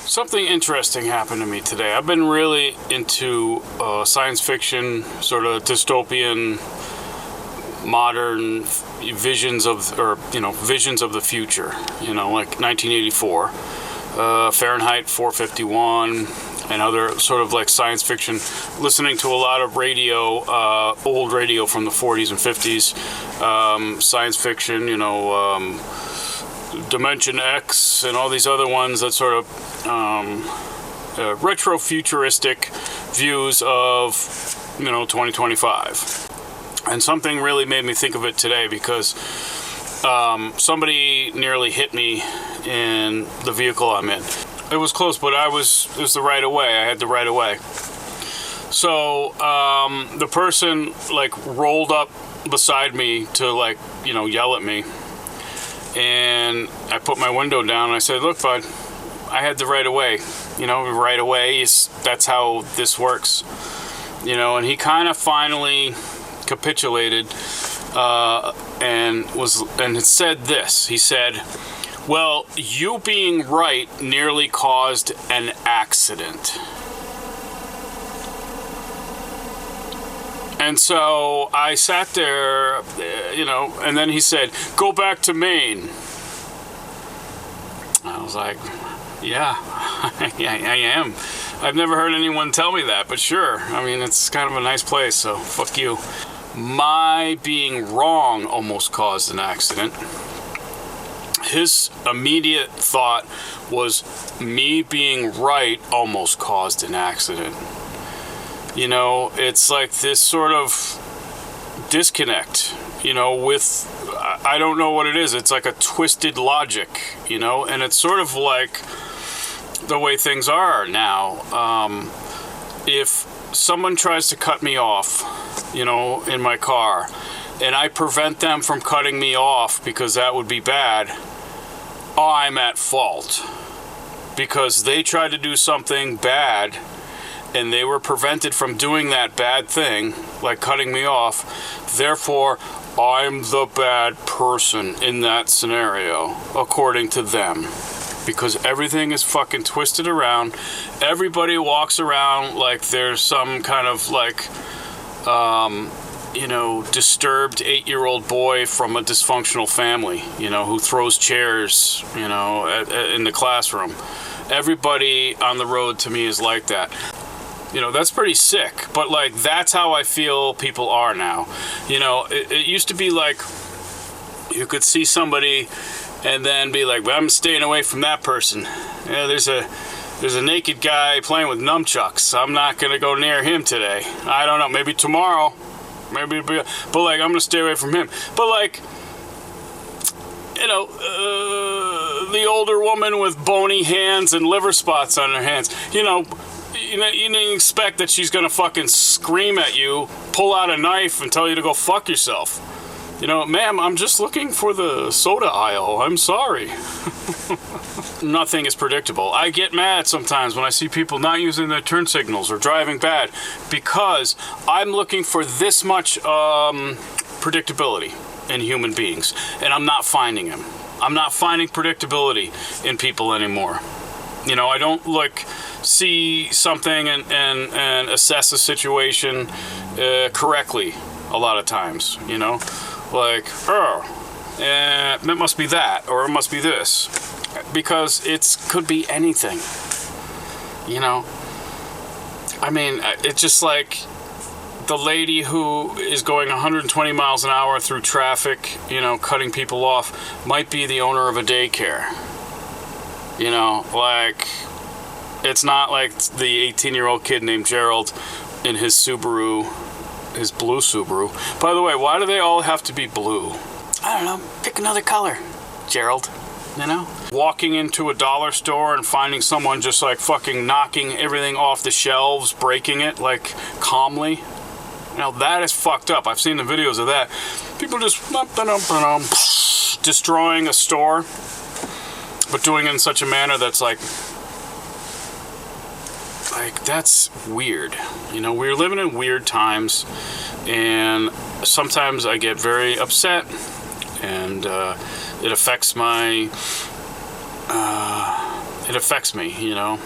Something interesting happened to me today. I've been really into science fiction, sort of dystopian, modern visions of, visions of the future. Like 1984, Fahrenheit 451, and other sort of like science fiction. Listening to a lot of radio, old radio from the 40s and 50s, science fiction. Dimension X and all these other ones that sort of retro-futuristic views of 2025. And something really made me think of it today because somebody nearly hit me in the vehicle I'm in. It was close, but it was the right of way. I had the right of way. So the person rolled up beside me to yell at me. And I put my window down and I said, "Look, bud, I had the right of way. Right of way that's how this works." And he kind of finally capitulated and had said this. He said, "Well, you being right nearly caused an accident." And so I sat there, and then he said, "Go back to Maine." I was like, yeah, I am. I've never heard anyone tell me that, but sure. I mean, it's kind of a nice place, so fuck you. My being wrong almost caused an accident. His immediate thought was me being right almost caused an accident. It's like this sort of disconnect, with, I don't know what it is. It's like a twisted logic, and it's sort of like the way things are now. If someone tries to cut me off, in my car, and I prevent them from cutting me off because that would be bad, I'm at fault because they tried to do something bad and they were prevented from doing that bad thing, like cutting me off. Therefore, I'm the bad person in that scenario, according to them. Because everything is fucking twisted around. Everybody walks around like there's some kind of disturbed 8-year-old boy from a dysfunctional family, who throws chairs, in the classroom. Everybody on the road to me is like that. That's pretty sick, but that's how I feel people are now. It used to be like you could see somebody and then be like, "Well, I'm staying away from that person. There's a naked guy playing with nunchucks. I'm not gonna go near him today. I don't know, maybe tomorrow, but I'm gonna stay away from him." But the older woman with bony hands and liver spots on her hands, you didn't expect that she's gonna fucking scream at you, pull out a knife, and tell you to go fuck yourself. "Ma'am, I'm just looking for the soda aisle. I'm sorry." Nothing is predictable. I get mad sometimes when I see people not using their turn signals or driving bad because I'm looking for this much predictability in human beings, and I'm not finding them. I'm not finding predictability in people anymore. I don't see something and assess a situation correctly a lot of times, it must be that, or it must be this, because it could be anything, I mean, it's just like the lady who is going 120 miles an hour through traffic, cutting people off, might be the owner of a daycare. It's not like the 18-year-old kid named Gerald in his Subaru, his blue Subaru. By the way, why do they all have to be blue? I don't know. Pick another color, Gerald. Walking into a dollar store and finding someone just fucking knocking everything off the shelves, breaking it calmly. That is fucked up. I've seen the videos of that. People just destroying a store, but doing it in such a manner that's that's weird. We're living in weird times, and sometimes I get very upset, and it affects my affects me, you know.